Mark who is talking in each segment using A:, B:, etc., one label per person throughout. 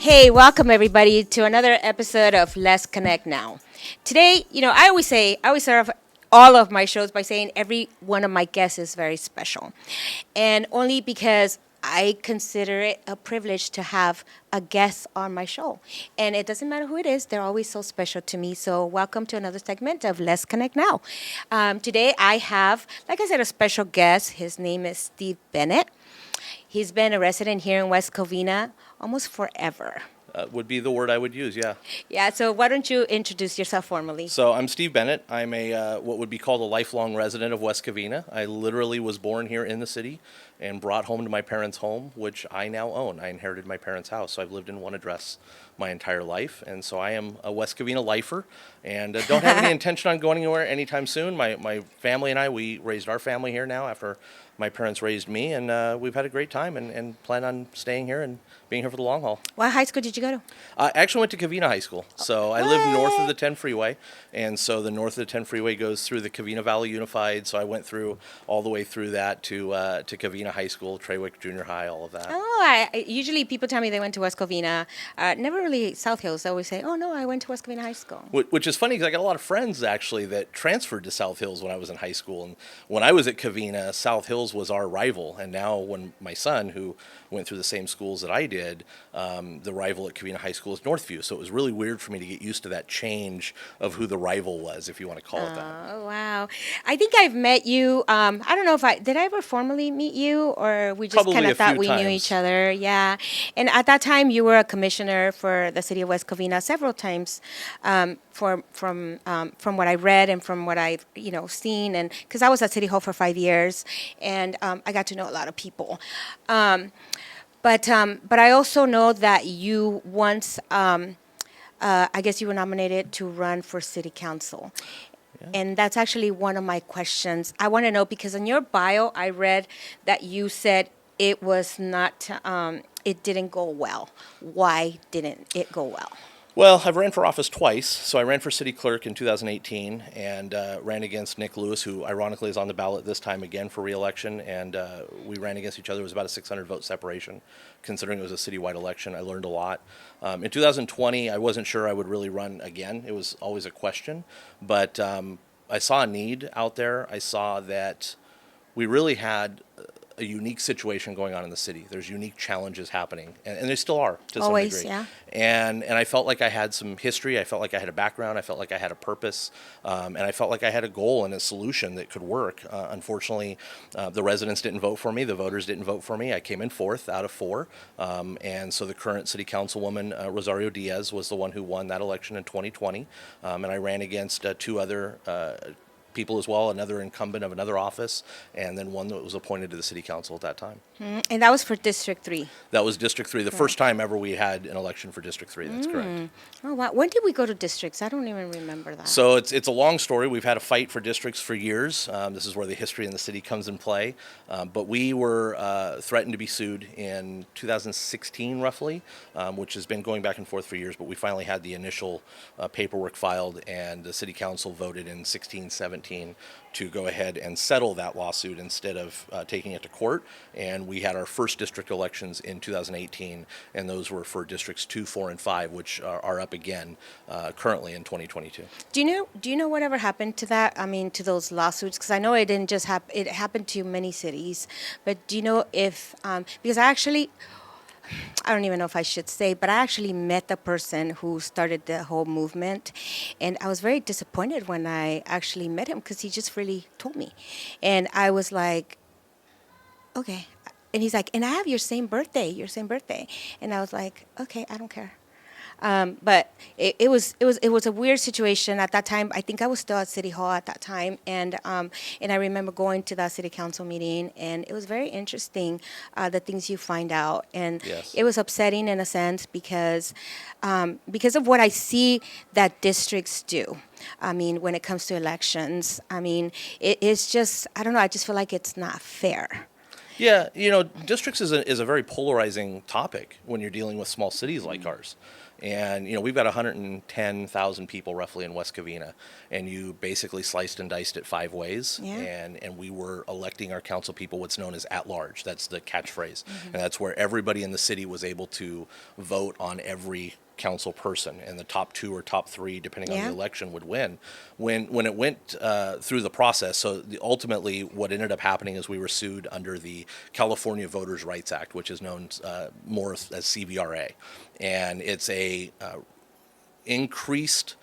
A: Hey, welcome everybody to another episode of Let's Connect Now. Today, I always start off all of my shows by saying every one of my guests is very special. And only because I consider it a privilege to have a guest on my show. And it doesn't matter who it is, they're always so special to me. So, welcome to another segment of Let's Connect Now. Today, I have, like I said, a special guest. His name is Steve Bennett. He's been a resident here in West Covina almost forever.
B: Would be the word I would use, yeah.
A: Yeah, so why don't you introduce yourself formally?
B: So I'm Steve Bennett. I'm a what would be called a lifelong resident of West Covina. I literally was born here in the city and brought home to my parents' home, which I now own. I inherited my parents' house, so I've lived in one address my entire life, and so I am a West Covina lifer, and don't have any intention on going anywhere anytime soon. My family and I, we raised our family here now after my parents raised me, and we've had a great time and plan on staying here and being here for the long haul.
A: What high school did you go to?
B: I actually went to Covina High School. So I live north of the 10 freeway, and so the north of the 10 freeway goes through the Covina Valley Unified, so I went through all the way through that to Covina High School, Trawick Junior High, all of that.
A: Oh, usually people tell me they went to West Covina. Never really South Hills. They always say, oh, no, I went to West Covina High School.
B: Which is funny because I got a lot of friends, actually, that transferred to South Hills when I was in high school. And when I was at Covina, South Hills was our rival. And now when my son, who went through the same schools that I did, the rival at Covina High School is Northview. So it was really weird for me to get used to that change of who the rival was, if you want to call it that.
A: Oh, wow. I think I've met you. I don't know if did I ever formally meet you, or we just kind of thought we knew each other? Yeah. And at that time, you were a commissioner for the city of West Covina several times, from what I read and from what I've seen, and because I was at City Hall for 5 years, and I got to know a lot of people. But I also know that you once, I guess you were nominated to run for city council. Yeah. And that's actually one of my questions. I want to know, because in your bio, I read that you said it was not, it didn't go well. Why didn't it go well?
B: Well, I've ran for office twice. So I ran for city clerk in 2018 and ran against Nick Lewis, who ironically is on the ballot this time again for re-election. And we ran against each other. It was about a 600 vote separation. Considering it was a citywide election, I learned a lot. In 2020, I wasn't sure I would really run again. It was always a question. But I saw a need out there. I saw that we really had a unique situation going on in the city. There's unique challenges happening, and they still are to some degree.
A: Yeah.
B: And I felt like I had some history. I felt like I had a background. I felt like I had a purpose, and I felt like I had a goal and a solution that could work. Unfortunately, the residents didn't vote for me. The voters didn't vote for me. I came in fourth out of four, and so the current city councilwoman, Rosario Diaz, was the one who won that election in 2020, and I ran against two other people as well, another incumbent of another office, and then one that was appointed to the city council at that time.
A: And that was for District 3?
B: That was District 3, the first time ever we had an election for District 3, that's correct.
A: Oh, wow. When did we go to districts? I don't even remember that.
B: So it's a long story. We've had a fight for districts for years. This is where the history in the city comes in play. But we were threatened to be sued in 2016, roughly, which has been going back and forth for years, but we finally had the initial paperwork filed, and the city council voted in 16-17 to go ahead and settle that lawsuit instead of taking it to court. And we had our first district elections in 2018, and those were for districts 2, 4, and 5, which are up again currently in 2022. Do
A: you know whatever happened to that? I mean, to those lawsuits? Because I know it didn't just happen; it happened to many cities. But do you know if because I don't even know if I should say, but I actually met the person who started the whole movement, and I was very disappointed when I actually met him, because he just really told me, and I was like, okay, and he's like, and I have your same birthday, and I was like, okay, I don't care. But it was a weird situation at that time. I think I was still at City Hall at that time, and I remember going to that city council meeting, and it was very interesting, the things you find out, and
B: yes.
A: It was upsetting in a sense because of what I see that districts do. I mean, when it comes to elections, I mean, it's just, I don't know, I just feel like it's not fair.
B: Yeah, districts is a very polarizing topic when you're dealing with small cities like ours. And, we've got 110,000 people roughly in West Covina, and you basically sliced and diced it 5 ways.
A: Yeah.
B: And we were electing our council people what's known as at large. That's the catchphrase. And that's where everybody in the city was able to vote on every council person, and the top 2 or top 3, depending on the election, would win. When it went through the process, so ultimately what ended up happening is we were sued under the California Voters' Rights Act, which is known more as CVRA, and it's a increased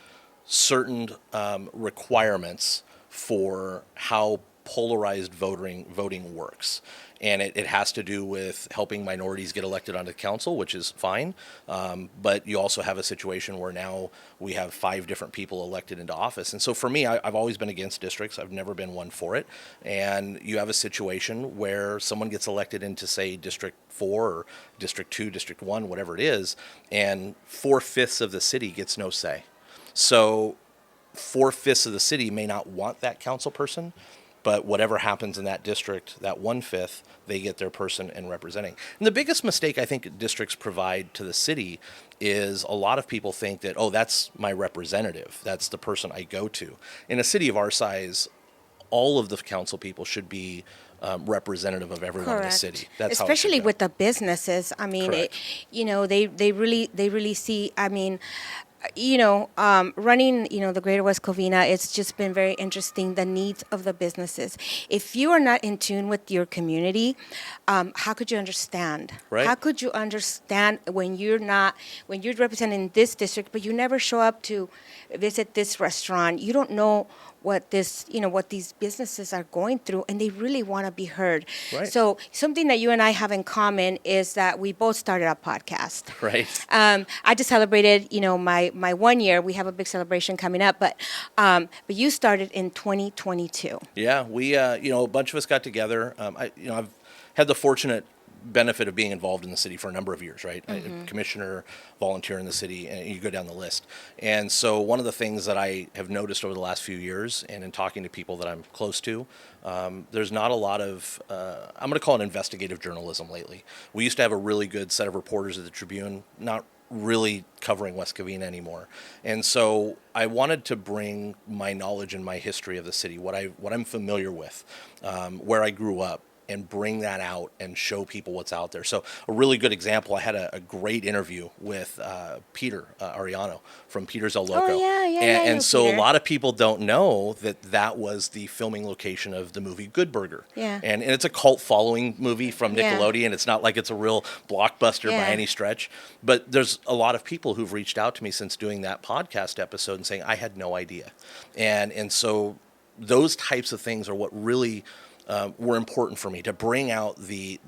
B: certain requirements for how polarized voting works. And it has to do with helping minorities get elected onto the council, which is fine. But you also have a situation where now we have 5 different people elected into office. And so for me, I've always been against districts. I've never been one for it. And you have a situation where someone gets elected into, say, District 4 or District 2, District 1, whatever it is, and 4/5 of the city gets no say. So 4/5 of the city may not want that council person, but whatever happens in that district, that 1/5, they get their person and representing. And the biggest mistake I think districts provide to the city is a lot of people think that, oh, that's my representative. That's the person I go to. In a city of our size, all of the council people should be representative of everyone in the city. That's
A: especially
B: how it should go.
A: with the businesses. I mean, they really see. I mean, running, the Greater West Covina, it's just been very interesting, the needs of the businesses. If you are not in tune with your community, how could you understand?
B: Right.
A: How could you understand when you're representing this district, but you never show up to visit this restaurant? You don't know what these businesses are going through, and they really want to be heard.
B: Right.
A: So something that you and I have in common is that we both started a podcast.
B: Right.
A: I just celebrated, my 1 year. We have a big celebration coming up, but you started in 2022.
B: Yeah, we, a bunch of us got together. I've had the fortunate benefit of being involved in the city for a number of years, right? Commissioner, volunteer in the city, and you go down the list. And so one of the things that I have noticed over the last few years, and in talking to people that I'm close to, there's not a lot of, I'm going to call it investigative journalism lately. We used to have a really good set of reporters at the Tribune, not really covering West Covina anymore. And so I wanted to bring my knowledge and my history of the city, what I'm familiar with, where I grew up, and bring that out and show people what's out there. So a really good example, I had a great interview with Peter Ariano from Peter's El Loco.
A: Oh, yeah,
B: And so
A: Peter.
B: a lot of people don't know that was the filming location of the movie Good Burger.
A: Yeah.
B: And it's a cult following movie from
A: Yeah.
B: Nickelodeon. It's not like it's a real blockbuster by any stretch. But there's a lot of people who've reached out to me since doing that podcast episode and saying, I had no idea. And so those types of things are what really were important for me, to bring out the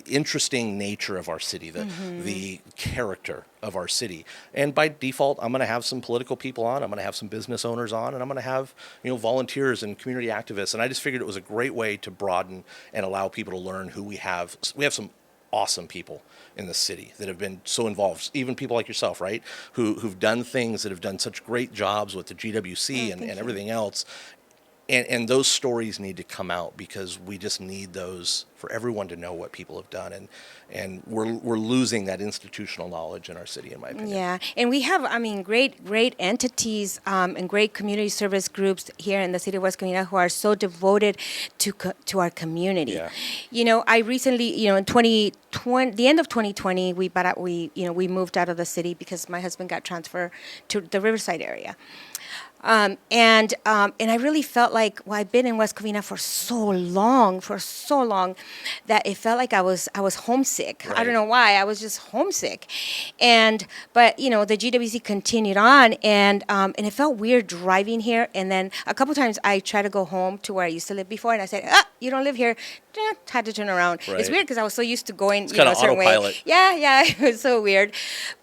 B: interesting nature of our city, the character of our city. And by default, I'm going to have some political people on, I'm going to have some business owners on, and I'm going to have volunteers and community activists. And I just figured it was a great way to broaden and allow people to learn who we have. We have some awesome people in the city that have been so involved, even people like yourself, right, who've done things, that have done such great jobs with the GWC and everything else. And those stories need to come out, because we just need those for everyone to know what people have done. And we're losing that institutional knowledge in our city, in my opinion.
A: Yeah, and we have, great entities and great community service groups here in the city of West Covina who are so devoted to our community.
B: Yeah.
A: I recently, in 2020, the end of 2020, we moved out of the city because my husband got transferred to the Riverside area. And I really felt like, I've been in West Covina for so long, that it felt like I was homesick.
B: Right.
A: I don't know why. I was just homesick. But the GWC continued on, and it felt weird driving here. And then a couple times I tried to go home to where I used to live before, and I said, you don't live here. Had to turn around.
B: Right.
A: It's weird because I was so used to going,
B: It's
A: a
B: kinda
A: certain
B: autopilot.
A: way. Yeah, it was so weird.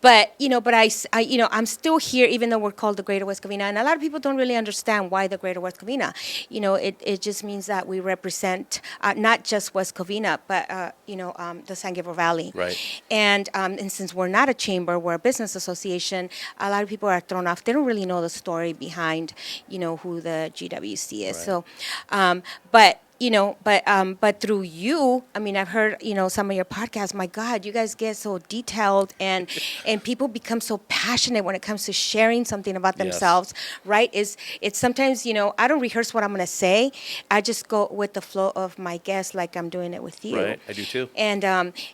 A: But I'm still here, even though we're called the Greater West Covina, and a lot of people don't really understand why the Greater West Covina. It just means that we represent not just West Covina, but the San Gabriel Valley.
B: Right.
A: And since we're not a chamber, we're a business association, a lot of people are thrown off. They don't really know the story behind, who the GWC is.
B: Right.
A: So, but but through you, I mean, I've heard, some of your podcasts. My God, you guys get so detailed, and people become so passionate when it comes to sharing something about
B: Yes.
A: themselves, right? It's sometimes, I don't rehearse what I'm gonna say. I just go with the flow of my guest, like I'm doing it with you.
B: Right. I do too.
A: And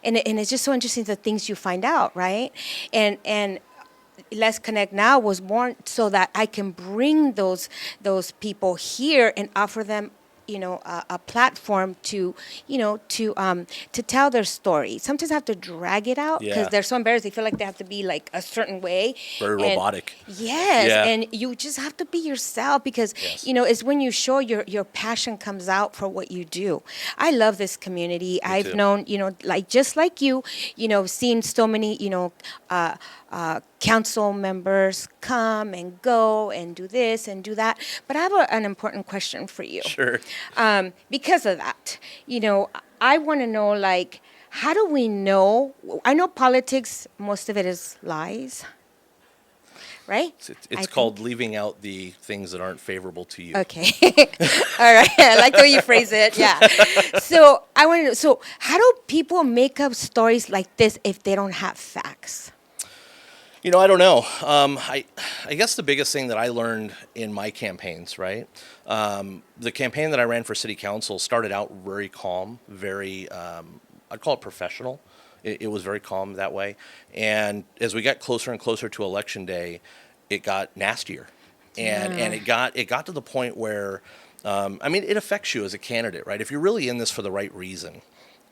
A: it's just so interesting the things you find out, right? And Let's Connect Now was born so that I can bring those people here and offer them, a platform to, to tell their story. Sometimes I have to drag it out because
B: Yeah.
A: they're so embarrassed. They feel like they have to be like a certain way.
B: Very
A: And
B: robotic.
A: yes,
B: Yeah.
A: and you just have to be yourself because,
B: Yes.
A: it's when you show your passion comes out for what you do. I love this community. I've
B: too.
A: known, like just like you, seen so many, council members come and go and do this and do that. But I have an important question for you.
B: Sure.
A: Because of that, I want to know, like, how do we know? I know politics, most of it is lies, right?
B: It's called leaving out the things that aren't favorable to you.
A: Okay. All right. I like the way you phrase it. Yeah. So I want to know, so how do people make up stories like this if they don't have facts?
B: I don't know. I guess the biggest thing that I learned in my campaigns, right? The campaign that I ran for city council started out very calm, very, I'd call it professional. It was very calm that way. And as we got closer and closer to election day, it got nastier. And it got to the point where, it affects you as a candidate, right? If you're really in this for the right reason,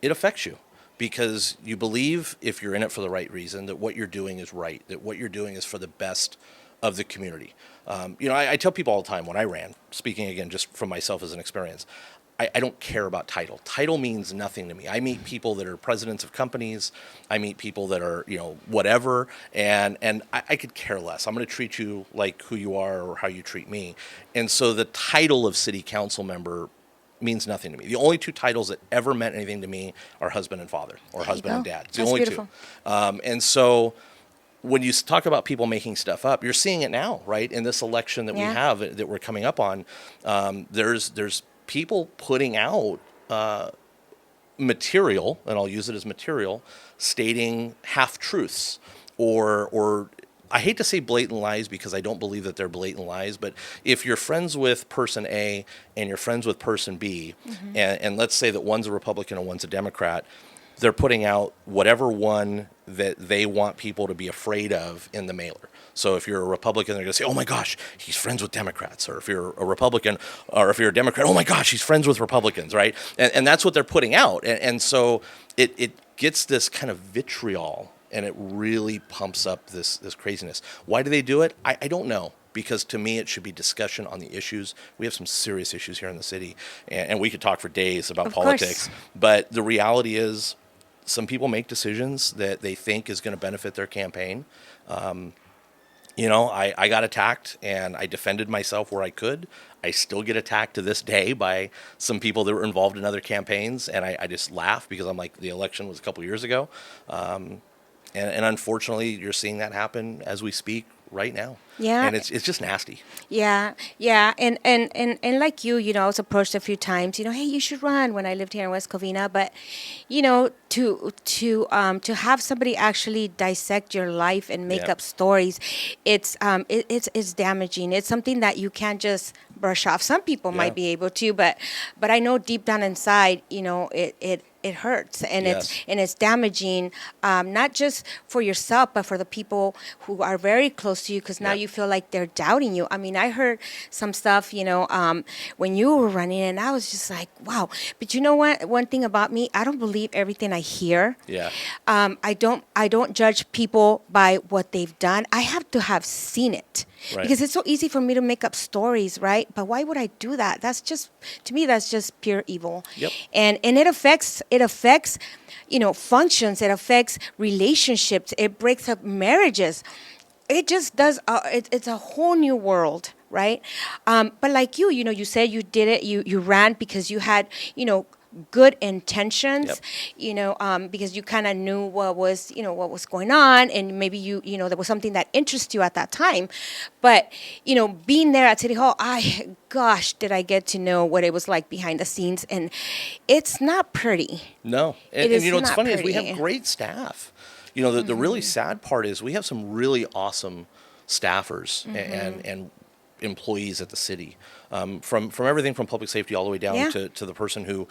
B: it affects you. Because you believe, if you're in it for the right reason, that what you're doing is right, that what you're doing is for the best of the community. I tell people all the time when I ran, speaking again just from myself as an experience, I don't care about title. Title means nothing to me. I meet people that are presidents of companies. I meet people that are, whatever, and I could care less. I'm going to treat you like who you are or how you treat me. And so the title of city council member means nothing to me. The only two titles that ever meant anything to me are husband and father, or husband and dad. It's the
A: That's
B: only
A: beautiful.
B: two. And so when you talk about people making stuff up, you're seeing it now, right? In this election that we have that we're coming up on, there's people putting out material, and I'll use it as material, stating half truths or I hate to say blatant lies because I don't believe that they're blatant lies, but if you're friends with person A and you're friends with person B, and let's say that one's a Republican and one's a Democrat, they're putting out whatever one that they want people to be afraid of in the mailer. So if you're a Republican, they're going to say, oh my gosh, he's friends with Democrats. Or if you're a Republican, or if you're a Democrat, oh my gosh, he's friends with Republicans, right? And that's what they're putting out. And so it gets this kind of vitriol, and it really pumps up this craziness. Why do they do it? I don't know. Because to me, it should be discussion on the issues. We have some serious issues here in the city, and we could talk for days about politics. But the reality is, some people make decisions that they think is going to benefit their campaign. I got attacked, and I defended myself where I could. I still get attacked to this day by some people that were involved in other campaigns, and I just laugh because I'm like, the election was a couple years ago. And unfortunately, you're seeing that happen as we speak right now.
A: Yeah.
B: And it's just nasty.
A: Yeah, and like you, I was approached a few times, hey, you should run when I lived here in West Covina, but to have somebody actually dissect your life and make up stories, it's damaging. It's something that you can't just brush off. Some people might be able to, but I know deep down inside, it hurts, and it's damaging, not just for yourself, but for the people who are very close to you, because now you feel like they're doubting you. I mean, I heard some stuff, when you were running, and I was just like, wow. But you know what? One thing about me, I don't believe everything I hear.
B: Yeah.
A: I don't judge people by what they've done. I have to have seen it. Right. Because it's so easy for me to make up stories, right? But why would I do that? To me, that's just pure evil.
B: Yep.
A: And it affects, functions. It affects relationships. It breaks up marriages. It just does. It's a whole new world, right? But like you said you did it. You ran because you had, good intentions,
B: Yep.
A: because you kind of knew what was going on, and maybe there was something that interests you at that time. But, being there at City Hall, gosh, did I get to know what it was like behind the scenes, and it's not pretty.
B: No.
A: It
B: And
A: is
B: what's
A: not
B: funny is we have
A: pretty.
B: great staff. The really sad part is we have some really awesome staffers and employees at the city, from everything from public safety all the way down
A: Yeah.
B: to the person who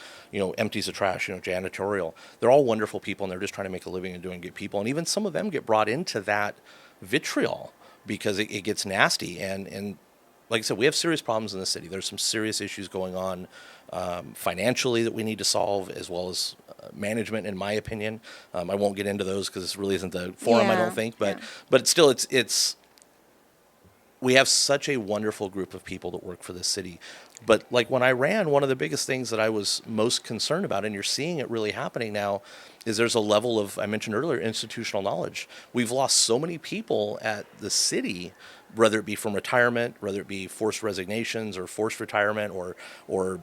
B: empties the trash, janitorial. They're all wonderful people, and they're just trying to make a living and doing good people. And even some of them get brought into that vitriol because it gets nasty. And like I said, we have serious problems in the city. There's some serious issues going on financially that we need to solve, as well as management, in my opinion. I won't get into those because this really isn't the forum, I
A: Yeah,
B: don't think. But
A: yeah.
B: but still, it's we have such a wonderful group of people that work for this city. But like when I ran, one of the biggest things that I was most concerned about, and you're seeing it really happening now, is there's a level of, I mentioned earlier, institutional knowledge. We've lost so many people at the city, whether it be from retirement, whether it be forced resignations or forced retirement or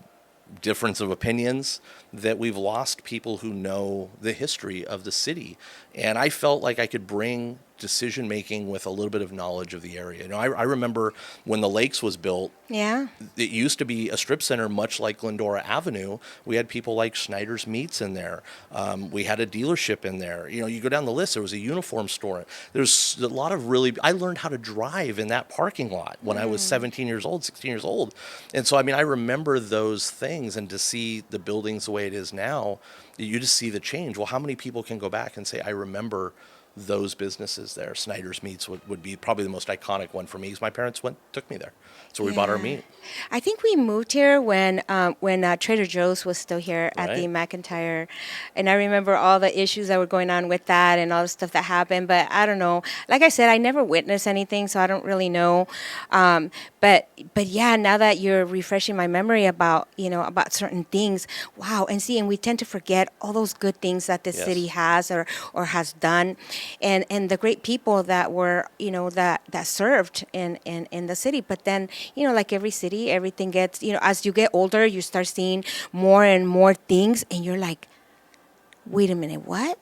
B: difference of opinions, that we've lost people who know the history of the city. And I felt like I could bring decision making with a little bit of knowledge of the area. I remember when the Lakes was built,
A: Yeah.
B: it used to be a strip center, much like Glendora Avenue. We had people like Schneider's Meats in there. We had a dealership in there. You go down the list, there was a uniform store. There's a lot of I learned how to drive in that parking lot when I was 17 years old, 16 years old. And so, I remember those things, and to see the buildings the way it is now, you just see the change. Well, how many people can go back and say, I remember those businesses there? Snyder's Meats would be probably the most iconic one for me, because my parents took me there. So we bought our meat.
A: I think we moved here when Trader Joe's was still here at the
B: Right.
A: McIntyre, and I remember all the issues that were going on with that and all the stuff that happened. But I don't know. Like I said, I never witnessed anything, so I don't really know. But yeah, now that you're refreshing my memory about certain things, wow. And we tend to forget all those good things that this
B: Yes.
A: city has or has done, and the great people that were that served in the city. But then like every city, everything gets, as you get older, you start seeing more and more things, and you're like, wait a minute, what?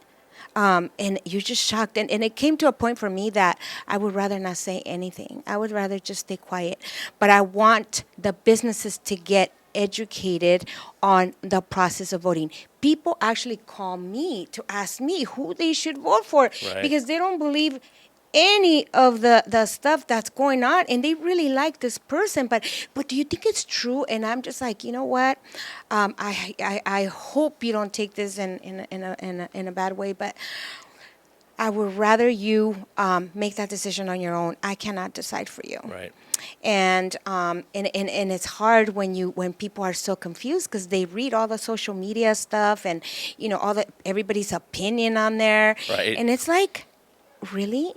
A: And you're just shocked. And it came to a point for me that I would rather not say anything. I would rather just stay quiet. But I want the businesses to get educated on the process of voting. People actually call me to ask me who they should vote for,
B: Right.
A: because they don't believe any of the stuff that's going on, and they really like this person, but do you think it's true? And I'm just like, you know what, I hope you don't take this in a bad way, but I would rather you make that decision on your own. I cannot decide for you.
B: Right.
A: And it's hard when people are so confused, because they read all the social media stuff and everybody's opinion on there,
B: Right.
A: and it's like, really?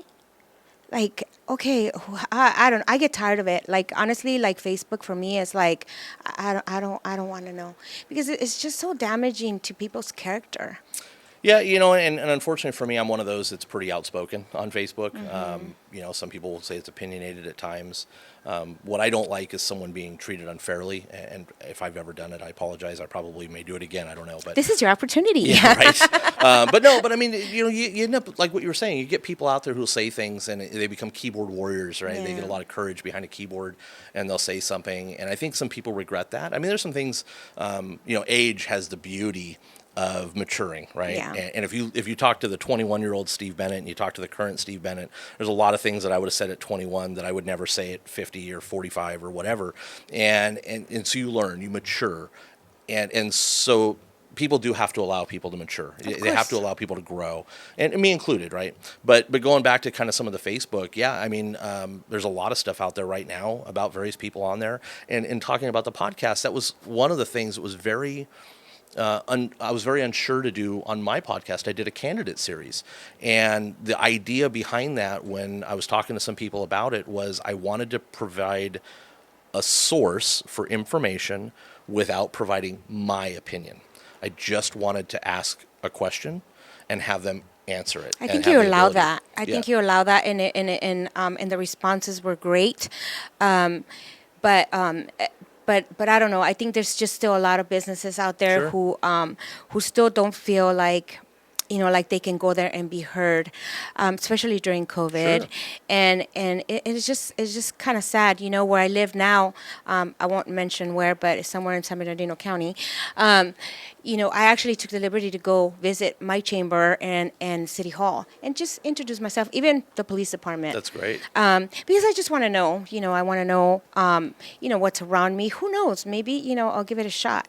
A: Like, okay, I get tired of it. Like, honestly, like Facebook for me is like, I don't want to know, because it's just so damaging to people's character.
B: Yeah, and unfortunately for me, I'm one of those that's pretty outspoken on Facebook. Some people will say it's opinionated at times. What I don't like is someone being treated unfairly. And if I've ever done it, I apologize. I probably may do it again. I don't know. But
A: This is your opportunity.
B: yeah, right. But you end up, like what you were saying, you get people out there who'll say things, and they become keyboard warriors, right? They get a
A: Yeah.
B: lot of courage behind a keyboard, and they'll say something. And I think some people regret that. There's some things, age has the beauty of maturing, right?
A: Yeah.
B: And if you talk to the 21-year-old Steve Bennett and you talk to the current Steve Bennett, there's a lot of things that I would have said at 21 that I would never say at 50 or 45 or whatever. And so you learn, you mature, and so people do have to allow people to mature. They have to allow people to grow, and me included, right? But going back to kind of some of the Facebook, yeah, there's a lot of stuff out there right now about various people on there, and talking about the podcast. That was one of the things that was very. I was very unsure to do on my podcast. I did a candidate series, and the idea behind that, when I was talking to some people about it, was I wanted to provide a source for information without providing my opinion. I just wanted to ask a question and have them answer it.
A: I think you allow that. I think you allow that, and the responses were great. But but I don't know. I think there's just still a lot of businesses out there
B: Sure.
A: who still don't feel like, like they can go there and be heard, especially during COVID.
B: Sure.
A: And it's just kind of sad, where I live now. I won't mention where, but it's somewhere in San Bernardino County. I actually took the liberty to go visit my chamber and City Hall and just introduce myself, even the police department.
B: That's great.
A: Because I just want to know, I want to know, what's around me. Who knows? Maybe, I'll give it a shot.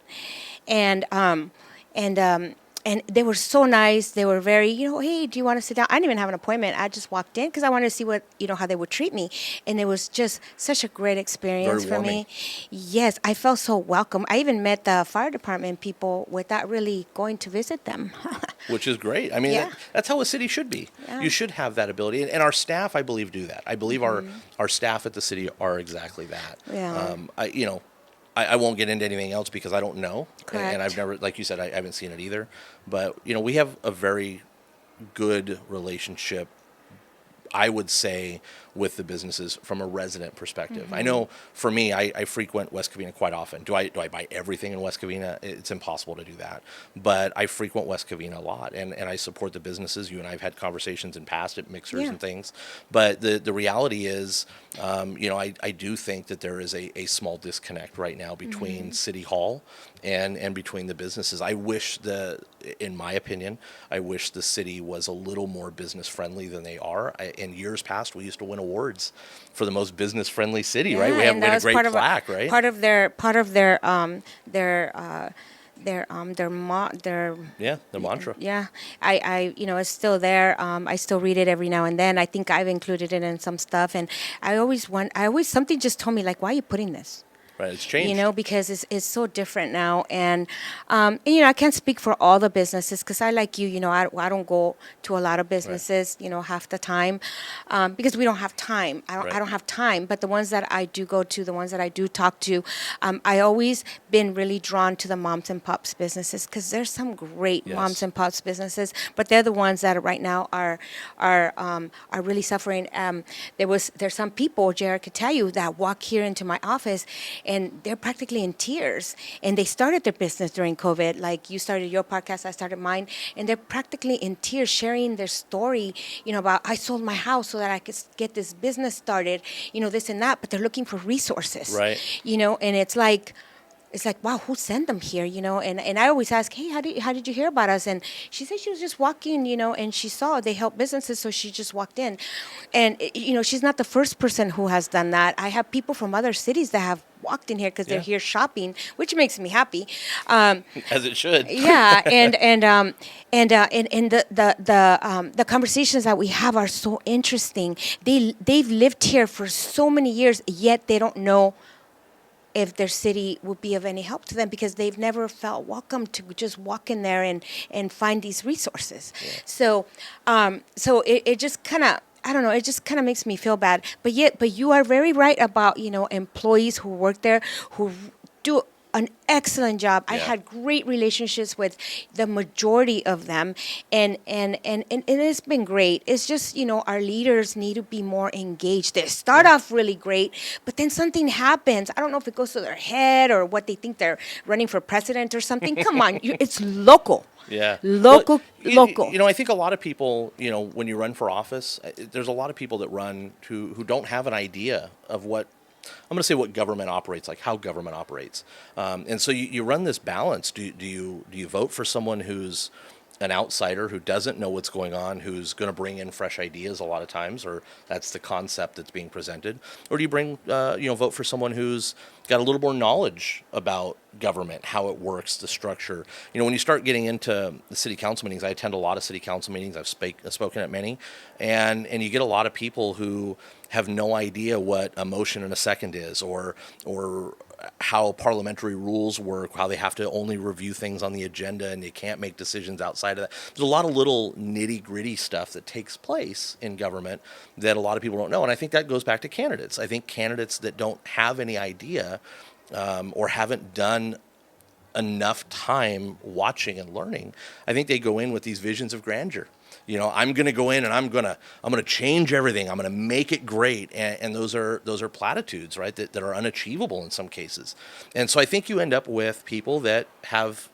A: And, and, um, and they were so nice. They were very, hey, do you want to sit down? I didn't even have an appointment. I just walked in because I wanted to see what, how they would treat me. And it was just such a great experience for me. Yes, I felt so welcome. I even met the fire department people without really going to visit them.
B: Which is great. I mean, that's how a city should be.
A: Yeah.
B: You should have that ability. And our staff, I believe, do that. I believe our staff at the city are exactly that.
A: Yeah.
B: I won't get into anything else because I don't know.
A: Correct.
B: And I've never, like you said, I haven't seen it either. But, we have a very good relationship, I would say, with the businesses from a resident perspective. I know for me, I frequent West Covina quite often. Do I buy everything in West Covina? It's impossible to do that. But I frequent West Covina a lot, and I support the businesses. You and I have had conversations in past at mixers and things. But the reality is, I do think that there is a small disconnect right now between City Hall and between the businesses. I wish in my opinion, I wish the city was a little more business friendly than they are. In years past, we used to win awards for the most business friendly city, right? We have a great plaque, right?
A: Part of their the
B: mantra.
A: Yeah, I it's still there. I still read it every now and then. I think I've included it in some stuff, and I always something just told me, like, why are you putting this?
B: Right, it's changed.
A: Because it's so different now, and I can't speak for all the businesses because I, like you, I don't go to a lot of businesses, half the time, because we don't have time. I don't have time. But the ones that I do go to, the ones that I do talk to, I always been really drawn to the moms and pops businesses because there's some great moms and pops businesses, but they're the ones that right now are really suffering. There's some people, Jared could tell you, that walk here into my office and they're practically in tears. And they started their business during COVID. Like you started your podcast, I started mine. And they're practically in tears sharing their story, about I sold my house so that I could get this business started, this and that. But they're looking for resources.
B: Right.
A: And it's like, wow, who sent them here, And I always ask, hey, how did you hear about us? And she said she was just walking, and she saw they help businesses, so she just walked in. And, she's not the first person who has done that. I have people from other cities that have walked in here because they're here shopping, which makes me happy.
B: As it should.
A: Yeah, and the conversations that we have are so interesting. They've lived here for so many years, yet they don't know if their city would be of any help to them because they've never felt welcome to just walk in there and find these resources. Yeah. So it just kind of, I don't know, it just kind of makes me feel bad. But you are very right about, employees who work there who do an excellent job. Yeah. I had great relationships with the majority of them, and it's been great. It's just, our leaders need to be more engaged. They start off really great, but then something happens. I don't know if it goes to their head or what they think they're running for president or something. Come on, it's local.
B: Yeah.
A: Local.
B: I think a lot of people, when you run for office, there's a lot of people that run who don't have an idea of what, I'm going to say what government operates like, how government operates. And so you run this balance. Do you vote for someone who's an outsider who doesn't know what's going on, who's going to bring in fresh ideas a lot of times, or that's the concept that's being presented? Or do you vote for someone who's got a little more knowledge about government, how it works, the structure? When you start getting into the city council meetings, I attend a lot of city council meetings. I've spoken at many, and you get a lot of people who have no idea what a motion and a second is, or how parliamentary rules work, how they have to only review things on the agenda and they can't make decisions outside of that. There's a lot of little nitty-gritty stuff that takes place in government that a lot of people don't know. And I think that goes back to candidates. I think candidates that don't have any idea or haven't done enough time watching and learning, I think they go in with these visions of grandeur. I'm going to go in and I'm going to change everything. I'm going to make it great. And those are platitudes, right? That are unachievable in some cases. And so I think you end up with people that have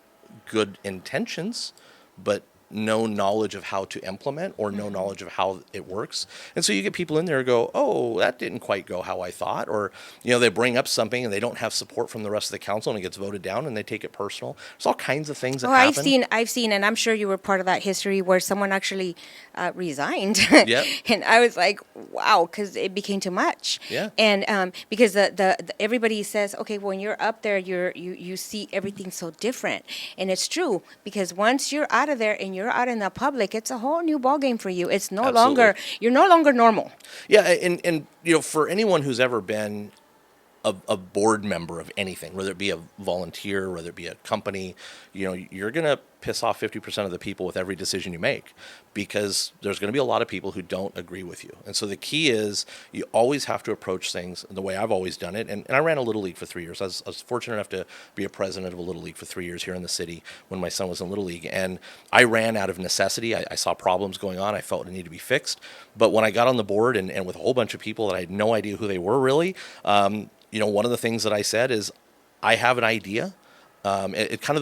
B: good intentions, but no knowledge of how to implement or no knowledge of how it works. And so you get people in there who go, oh, that didn't quite go how I thought. Or, they bring up something and they don't have support from the rest of the council and it gets voted down and they take it personal. There's all kinds of things that happen.
A: I've seen, and I'm sure you were part of that history where someone actually resigned.
B: Yep.
A: And I was like, wow, because it became too much.
B: Yeah.
A: And because the everybody says, okay, when you're up there, you see everything so different. And it's true, because once you're out of there and you're out in the public, it's a whole new ballgame for you. It's no longer, you're no longer normal.
B: Yeah, and for anyone who's ever been a board member of anything, whether it be a volunteer, whether it be a company, you're going to piss off 50% of the people with every decision you make, because there's going to be a lot of people who don't agree with you. And so the key is you always have to approach things the way I've always done it. And I ran a Little League for 3 years. I was fortunate enough to be a president of a Little League for 3 years here in the city when my son was in Little League. And I ran out of necessity. I saw problems going on. I felt it needed to be fixed. But when I got on the board and with a whole bunch of people that I had no idea who they were really, one of the things that I said is, I have an idea. It kind of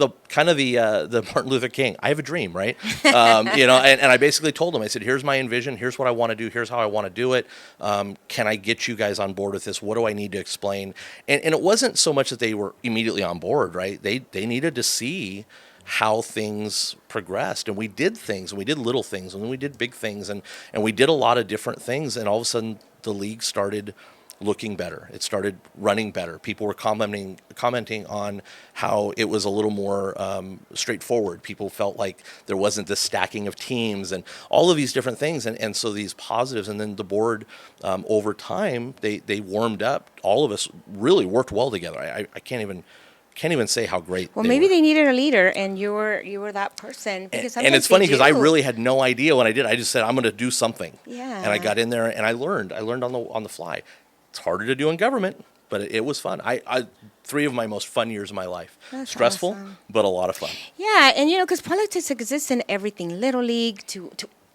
B: the Martin Luther King. I have a dream, right? And I basically told him, I said, here's my envision. Here's what I want to do. Here's how I want to do it. Can I get you guys on board with this? What do I need to explain? And it wasn't so much that they were immediately on board, right? They needed to see how things progressed, and we did things, and we did little things, and then we did big things, and we did a lot of different things, and all of a sudden the league started looking better. It started running better. People were commenting on how it was a little more straightforward. People felt like there wasn't this stacking of teams and all of these different things. And so these positives, and then the board over time, they warmed up. All of us really worked well together. I can't even say how great.
A: Well, maybe they needed a leader, and you were that person. Because
B: and it's funny because I really had no idea when I did. I just said, I'm going to do something.
A: Yeah.
B: And I got in there and I learned on the fly. It's harder to do in government, but it was fun. I 3 of my most fun years of my life.
A: That's
B: stressful,
A: awesome.
B: But a lot of fun.
A: Yeah, and because politics exists in everything, Little League to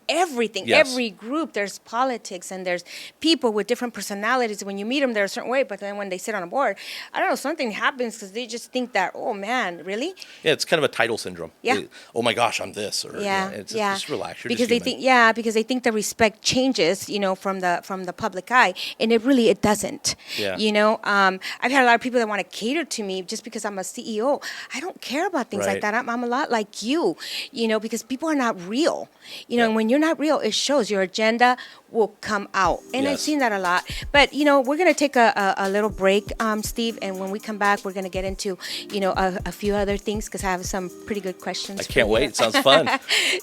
A: everything,
B: yes.
A: Every group, there's politics, and there's people with different personalities. When you meet them, they're a certain way, but then when they sit on a board, I don't know, something happens because they just think that, oh man, really?
B: Yeah, it's kind of a title syndrome.
A: Yeah.
B: Oh my gosh, I'm this, or just relax. You're
A: because
B: just
A: they because they think the respect changes, from the public eye, and it doesn't.
B: Yeah.
A: I've had a lot of people that want to cater to me just because I'm a CEO. I don't care about things like that. I'm a lot like you, because people are not real, and when you're not real, it shows. Your agenda will come out, and
B: yes.
A: I've seen that a lot. But we're gonna take a little break, Steve, and when we come back, we're gonna get into a few other things because I have some pretty good questions.
B: I can't wait. It sounds fun.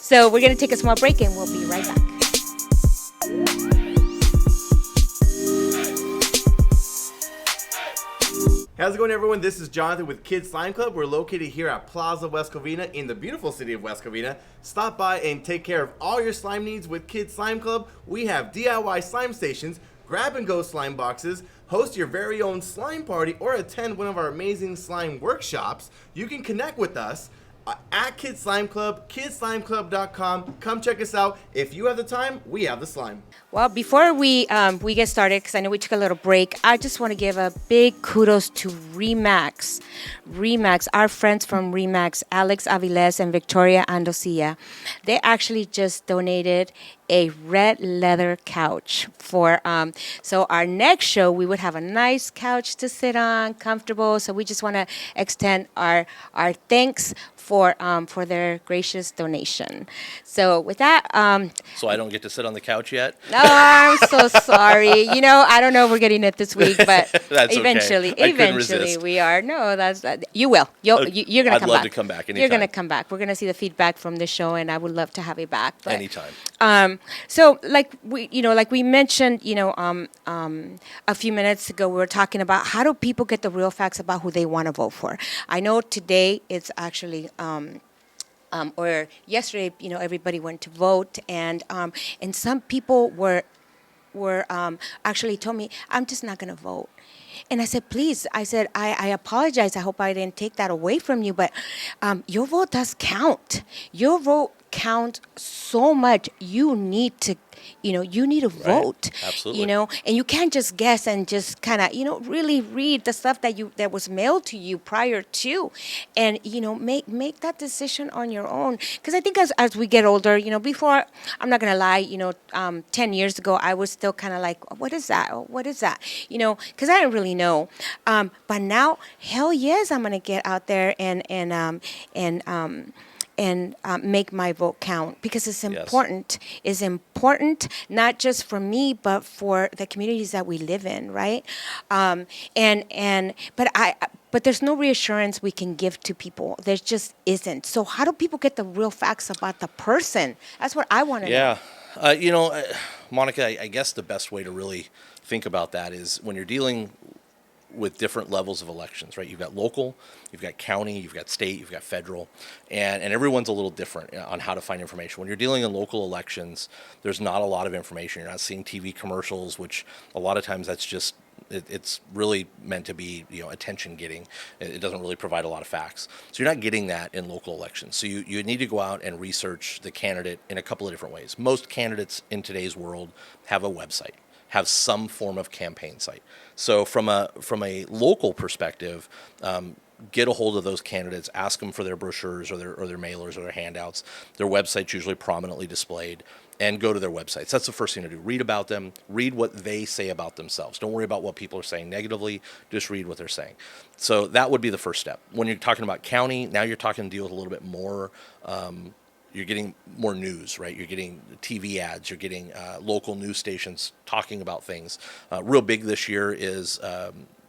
A: So we're gonna take a small break, and we'll be right back.
C: How's it going, everyone? This is Jonathan with Kids Slime Club. We're located here at Plaza West Covina in the beautiful city of West Covina. Stop by and take care of all your slime needs with Kids Slime Club. We have DIY slime stations, grab-and-go slime boxes, host your very own slime party, or attend one of our amazing slime workshops. You can connect with us at Kids Slime Club, kidslimeclub.com. Come check us out. If you have the time, we have the slime.
A: Well, before we get started, because I know we took a little break, I just want to give a big kudos to Remax. Remax, our friends from Remax, Alex Aviles and Victoria Andosilla, they actually just donated a red leather couch for so our next show we would have a nice couch to sit on, comfortable. So we just want to extend our thanks for their gracious donation. So with that,
B: so I don't get to sit on the couch yet.
A: No, I'm so sorry. I don't know if we're getting it this week, but
B: that's
A: eventually,
B: okay. Eventually
A: we are. No, you will. You're gonna come back.
B: I'd love to come back anytime.
A: You're gonna come back. We're gonna see the feedback from the show, and I would love to have you back. But,
B: anytime.
A: So like we mentioned, a few minutes ago, we were talking about how do people get the real facts about who they want to vote for. I know today it's actually. Or yesterday, everybody went to vote, and some people were actually told me, I'm just not going to vote. And I said, please, I apologize. I hope I didn't take that away from you, but your vote does count. Your vote counts so much. You need to vote.
B: Absolutely.
A: And you can't just guess and just kind of, really read the stuff that was mailed to you prior to, and, make that decision on your own. Because I think as we get older, before, I'm not going to lie, 10 years ago, I was still kind of like, what is that? What is that? Because I didn't really know. But now, hell yes, I'm going to get out there and make my vote count, because it's important. It's important not just for me, but for the communities that we live in, right? But there's no reassurance we can give to people. There just isn't. So how do people get the real facts about the person? That's what I want to know.
B: Monica, I guess the best way to really think about that is when you're dealing with different levels of elections, right? You've got local, you've got county, you've got state, you've got federal, and everyone's a little different on how to find information. When you're dealing in local elections, there's not a lot of information. You're not seeing TV commercials, which a lot of times that's just, it's really meant to be, attention getting. It doesn't really provide a lot of facts. So you're not getting that in local elections. So you need to go out and research the candidate in a couple of different ways. Most candidates in today's world have a website, have some form of campaign site. So from a local perspective, get a hold of those candidates, ask them for their brochures or their mailers or their handouts. Their website's usually prominently displayed, and go to their websites. That's the first thing to do. Read about them. Read what they say about themselves. Don't worry about what people are saying negatively. Just read what they're saying. So that would be the first step. When you're talking about county, now you're talking to deal with a little bit more. You're getting more news, right? You're getting TV ads. You're getting local news stations talking about things. Real big this year is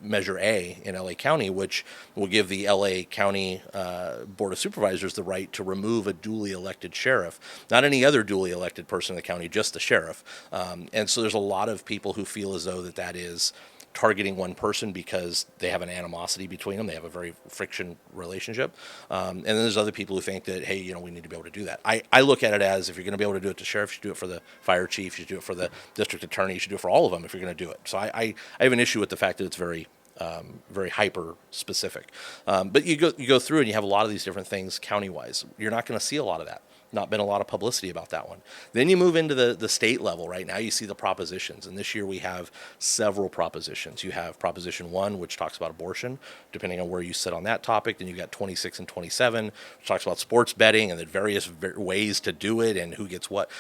B: Measure A in LA County, which will give the LA County Board of Supervisors the right to remove a duly elected sheriff. Not any other duly elected person in the county, just the sheriff. And so there's a lot of people who feel as though that is targeting one person because they have an animosity between them. They have a very friction relationship. And then there's other people who think that, hey, we need to be able to do that. I look at it as, if you're going to be able to do it to sheriff, you should do it for the fire chief, you should do it for the district attorney, you should do it for all of them if you're going to do it. So I have an issue with the fact that it's very hyper specific. But you go through and you have a lot of these different things county-wise. You're not going to see a lot of that. Not been a lot of publicity about that one. Then you move into the state level. Right now you see the propositions, and this year we have several propositions. You have Proposition 1, which talks about abortion, depending on where you sit on that topic. Then you've got 26 and 27, which talks about sports betting and the various ways to do it and who gets what.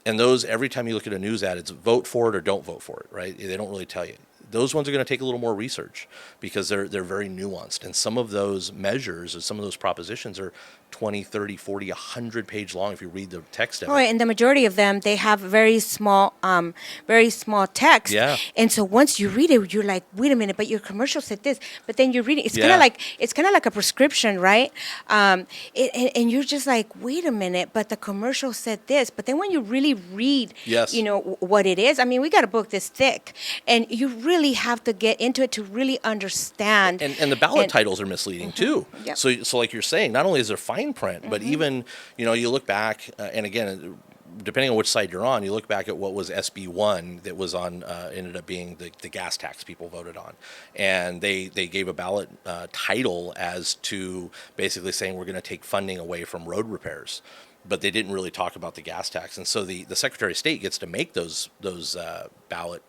B: And those, every time you look at a news ad, it's vote for it or don't vote for it, right? They don't really tell you. Those ones are going to take a little more research because they're very nuanced. And some of those measures or some of those propositions are 20, 30, 40, 100 page long if you read the text of it.
A: Right, and the majority of them, they have very small text.
B: Yeah.
A: And so once you read it, you're like, wait a minute, but your commercial said this. But then you're reading, it's kind of like a prescription, right? And you're just like, wait a minute, but the commercial said this. But then when you really read, what it is, I mean, we got a book this thick, and you really have to get into it to really understand.
B: And the ballot titles are misleading too.
A: Yep.
B: So like you're saying, not only is there fine print, but even, you look back, and again, depending on which side you're on, you look back at what was SB 1 that was on, ended up being the gas tax people voted on. And they gave a ballot title as to basically saying we're going to take funding away from road repairs. But they didn't really talk about the gas tax. And so the Secretary of State gets to make those ballot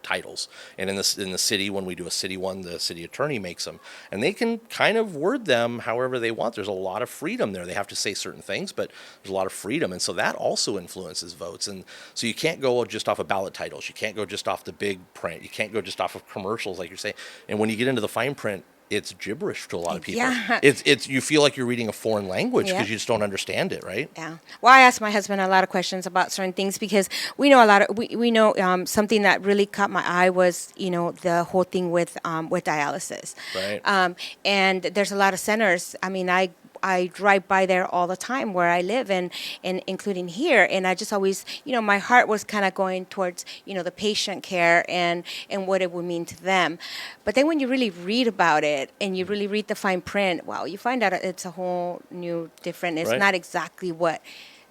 B: titles. And in the city, when we do a city one, the city attorney makes them, and they can kind of word them however they want. There's a lot of freedom there. They have to say certain things, but there's a lot of freedom, and so that also influences votes. And so you can't go just off of ballot titles. You can't go just off the big print. You can't go just off of commercials, like you're saying. And when you get into the fine print, it's gibberish to a lot of people.
A: Yeah.
B: It's you feel like you're reading a foreign language because you just don't understand it, right?
A: Yeah. Well, I asked my husband a lot of questions about certain things because we know a lot of we know something that really caught my eye was the whole thing with dialysis.
B: Right.
A: And there's a lot of centers. I mean, I drive by there all the time where I live and including here. And I just always, my heart was kind of going towards, the patient care and what it would mean to them. But then when you really read about it and you really read the fine print, wow, you find out it's a whole new different. It's
B: Right.
A: not exactly what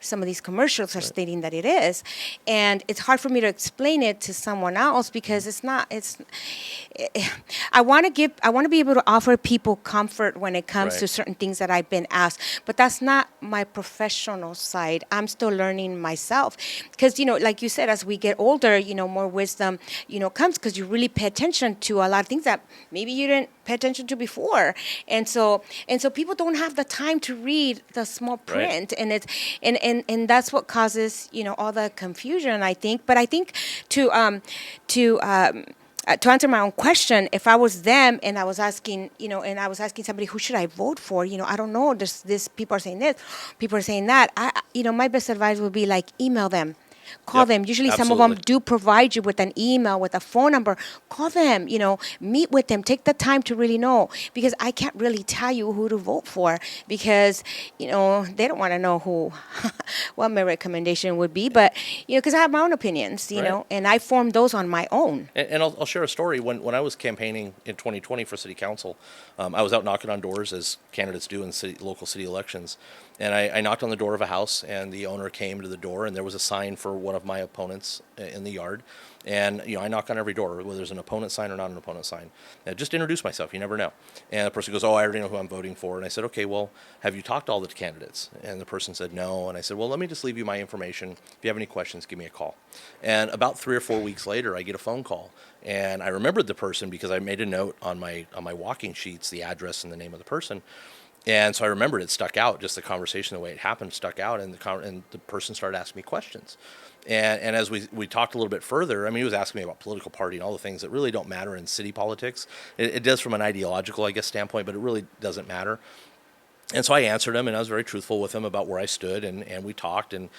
A: some of these commercials are stating that it is. And it's hard for me to explain it to someone else because I want to be able to offer people comfort when it comes to certain things that I've been asked, but that's not my professional side. I'm still learning myself because, like you said, as we get older, more wisdom, comes because you really pay attention to a lot of things that maybe you didn't pay attention to before. And so people don't have the time to read the small print, and that's what causes, all the confusion, I think. But I think to answer my own question, if I was them and I was asking, somebody, who should I vote for? I don't know. This people are saying this, people are saying that. My best advice would be email them. Call them. Usually some of them do provide you with an email, with a phone number. Call them, meet with them. Take the time to really know, because I can't really tell you who to vote for because, they don't want to know what my recommendation would be. But, because I have my own opinions, and I formed those on my own.
B: And I'll share a story. When I was campaigning in 2020 for city council, I was out knocking on doors as candidates do in local city elections. And I knocked on the door of a house, and the owner came to the door, and there was a sign for one of my opponents in the yard. And, I knock on every door, whether there's an opponent sign or not an opponent sign. And just introduce myself. You never know. And the person goes, oh, I already know who I'm voting for. And I said, okay, well, have you talked to all the candidates? And the person said, no. And I said, well, let me just leave you my information. If you have any questions, give me a call. And about 3 or 4 weeks later, I get a phone call. And I remembered the person because I made a note on my walking sheets, the address and the name of the person. And so I remembered it stuck out, just the conversation, the way it happened stuck out, and the person started asking me questions. And as we talked a little bit further, he was asking me about political party and all the things that really don't matter in city politics. It does from an ideological, standpoint, but it really doesn't matter. And so I answered him, and I was very truthful with him about where I stood, and we talked, and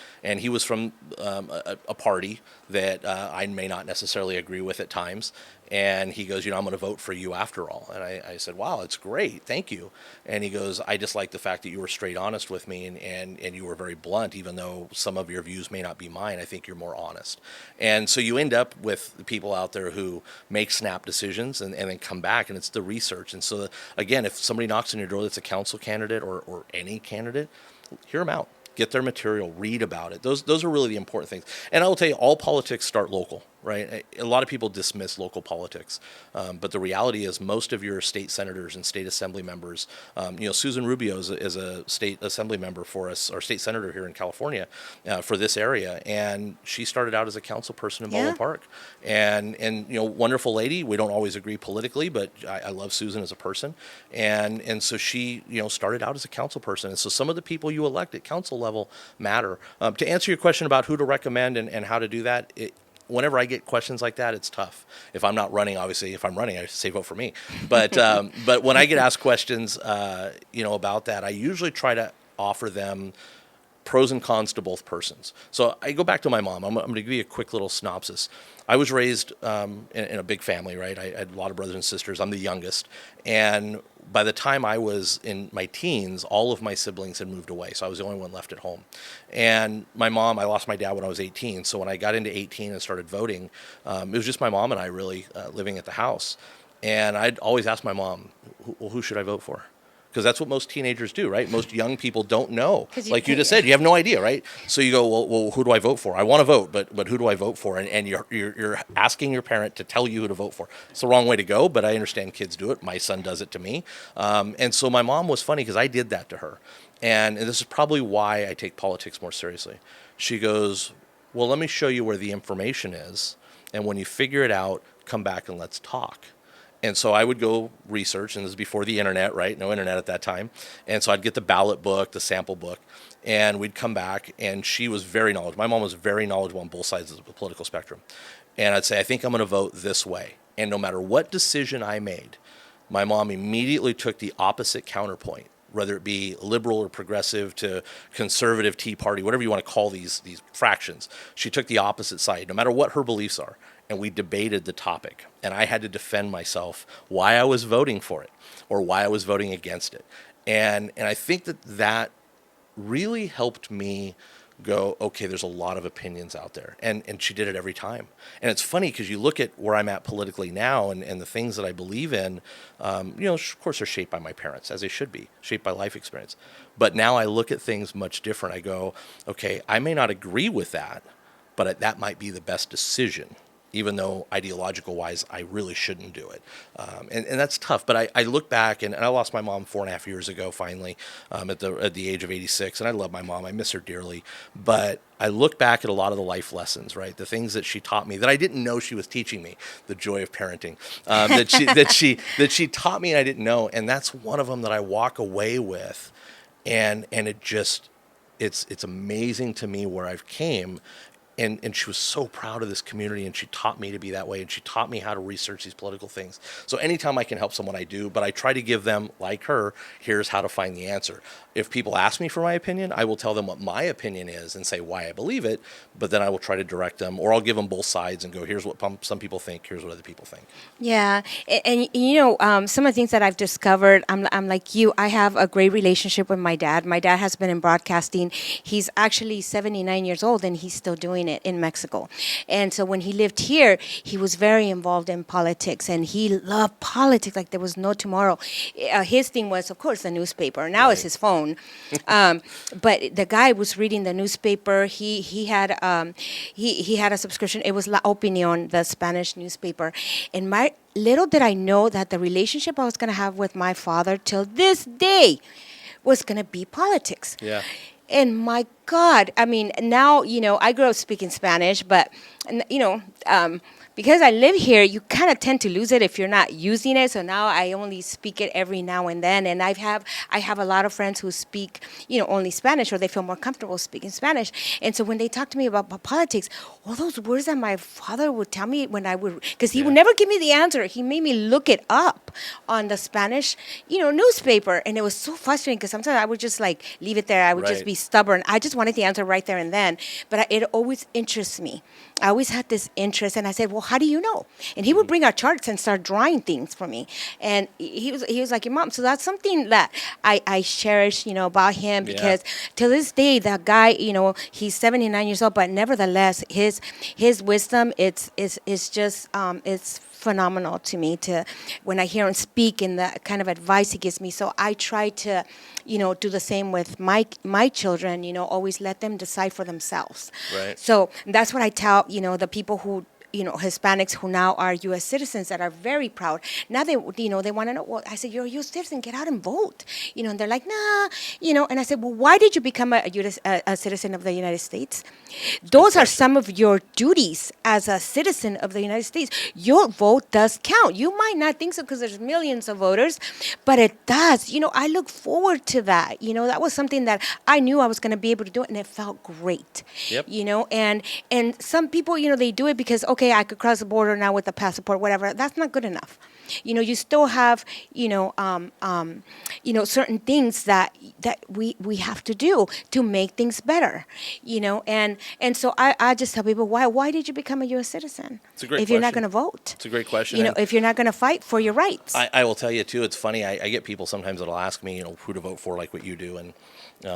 B: he was from a party that I may not necessarily agree with at times. And he goes, I'm going to vote for you after all. And I said, wow, it's great. Thank you. And he goes, I just like the fact that you were straight honest with me and you were very blunt, even though some of your views may not be mine. I think you're more honest. And so you end up with the people out there who make snap decisions and then come back, and it's the research. And so, again, if somebody knocks on your door that's a council candidate or any candidate, hear them out. Get their material, read about it. Those are really the important things. And I will tell you, all politics start local, right? A lot of people dismiss local politics, but the reality is most of your state senators and state assembly members, Susan Rubio is a state assembly member for us, or state senator here in California for this area, and she started out as a council person in Baldwin Park, and wonderful lady. We don't always agree politically, but I love Susan as a person, and so she started out as a council person, and so some of the people you elect at council level matter. To answer your question about who to recommend and how to do that, whenever I get questions like that, it's tough. If I'm not running, obviously, if I'm running, I say vote for me. But but when I get asked questions, about that, I usually try to offer them pros and cons to both persons. So I go back to my mom. I'm going to give you a quick little synopsis. I was raised in a big family, right? I had a lot of brothers and sisters. I'm the youngest. And by the time I was in my teens, all of my siblings had moved away. So I was the only one left at home. And my mom, I lost my dad when I was 18. So when I got into 18 and started voting, it was just my mom and I really living at the house. And I'd always ask my mom, who should I vote for? Because that's what most teenagers do, right? Most young people don't know. Like you just said, you have no idea, right? So you go, well, who do I vote for? I want to vote, but who do I vote for? And you're asking your parent to tell you who to vote for. It's the wrong way to go, but I understand kids do it. My son does it to me. And so my mom was funny because I did that to her. And this is probably why I take politics more seriously. She goes, well, let me show you where the information is. And when you figure it out, come back and let's talk. And so I would go research, and this is before the internet, right? No internet at that time. And so I'd get the ballot book, the sample book, and we'd come back, and she was very knowledgeable. My mom was very knowledgeable on both sides of the political spectrum. And I'd say, I think I'm going to vote this way. And no matter what decision I made, my mom immediately took the opposite counterpoint, whether it be liberal or progressive to conservative, Tea Party, whatever you want to call these fractions. She took the opposite side, no matter what her beliefs are. And we debated the topic, and I had to defend myself why I was voting for it or why I was voting against it. And I think that really helped me go, okay, there's a lot of opinions out there. And she did it every time. And it's funny because you look at where I'm at politically now and the things that I believe in, of course they're shaped by my parents, as they should be, shaped by life experience. But now I look at things much different. I go, okay, I may not agree with that, but that might be the best decision, even though ideological wise, I really shouldn't do it. And that's tough. But I look back, and I lost my mom 4.5 years ago, finally, at the age of 86. And I love my mom. I miss her dearly. But I look back at a lot of the life lessons, right? The things that she taught me that I didn't know she was teaching me, the joy of parenting, that she taught me and I didn't know. And that's one of them that I walk away with. And it's amazing to me where I've came. And she was so proud of this community, and she taught me to be that way, and she taught me how to research these political things. So anytime I can help someone, I do, but I try to give them, like her, here's how to find the answer. If people ask me for my opinion, I will tell them what my opinion is and say why I believe it, but then I will try to direct them, or I'll give them both sides and go, here's what some people think, here's what other people think.
A: Yeah, and some of the things that I've discovered, I'm like you, I have a great relationship with my dad. My dad has been in broadcasting. He's actually 79 years old, and he's still doing it in Mexico. And so when he lived here, he was very involved in politics, and he loved politics like there was no tomorrow. His thing was, of course, the newspaper. Now it's his phone. But the guy was reading the newspaper. He had a subscription. It was La Opinión, the Spanish newspaper. And little did I know that the relationship I was going to have with my father till this day was going to be politics.
B: Yeah.
A: And my God, I mean, now, I grew up speaking Spanish, but, because I live here, you kind of tend to lose it if you're not using it. So now I only speak it every now and then. And I have a lot of friends who speak, only Spanish, or they feel more comfortable speaking Spanish. And so when they talk to me about politics, all those words that my father would tell me because he would never give me the answer. He made me look it up on the Spanish, newspaper. And it was so frustrating because sometimes I would just leave it there. I would just be stubborn. I just wanted the answer right there and then. But it always interests me. I always had this interest, and I said, well, how do you know? And he would bring out charts and start drawing things for me. And he was like your mom. So that's something that I cherish, about him, because to this day, that guy, he's 79 years old, but nevertheless, his wisdom, it's just, it's phenomenal to me when I hear him speak and the kind of advice he gives me. So I try to, do the same with my children, always let them decide for themselves.
B: Right.
A: So that's what I tell, the people who, Hispanics who now are U.S. citizens that are very proud. Now they want to know, well, I said, you're a U.S. citizen, get out and vote. And they're like, nah, and I said, well, why did you become a citizen of the United States? Those are some of your duties as a citizen of the United States. Your vote does count. You might not think so because there's millions of voters, but it does. I look forward to that. That was something that I knew I was going to be able to do, and it felt great.
B: Yep.
A: And some people, they do it because, okay, I could cross the border now with a passport, whatever. That's not good enough. You still have, certain things that we have to do to make things better, and so I just tell people, why did you become a U.S. citizen?
B: It's a great
A: if you're not
B: question.
A: going to vote?
B: It's a great question.
A: If you're not going to fight for your rights.
B: I will tell you, too, it's funny. I get people sometimes that'll ask me, who to vote for, like what you do. And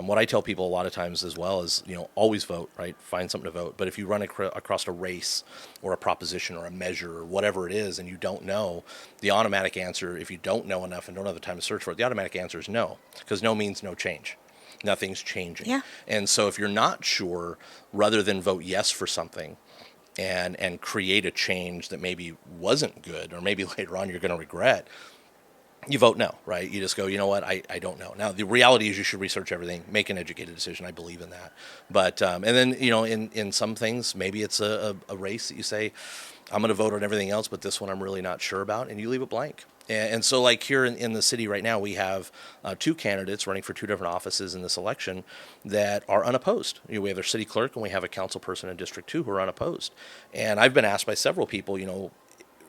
B: what I tell people a lot of times as well is, always vote, right? Find something to vote. But if you run across a race or a proposition or a measure or whatever it is and you don't know, the automatic answer, if you don't know enough and don't have the time to search for it, the automatic answer is no, because no means no change. Nothing's changing.
A: Yeah.
B: And so if you're not sure, rather than vote yes for something and create a change that maybe wasn't good, or maybe later on you're going to regret, you vote no, right? You just go, you know what, I don't know. Now, the reality is you should research everything, make an educated decision. I believe in that. But, and then, in some things, maybe it's a race that you say, I'm going to vote on everything else, but this one I'm really not sure about, and you leave it blank. And so, like here in the city right now, we have two candidates running for two different offices in this election that are unopposed. We have their city clerk, and we have a council person in District 2 who are unopposed. And I've been asked by several people,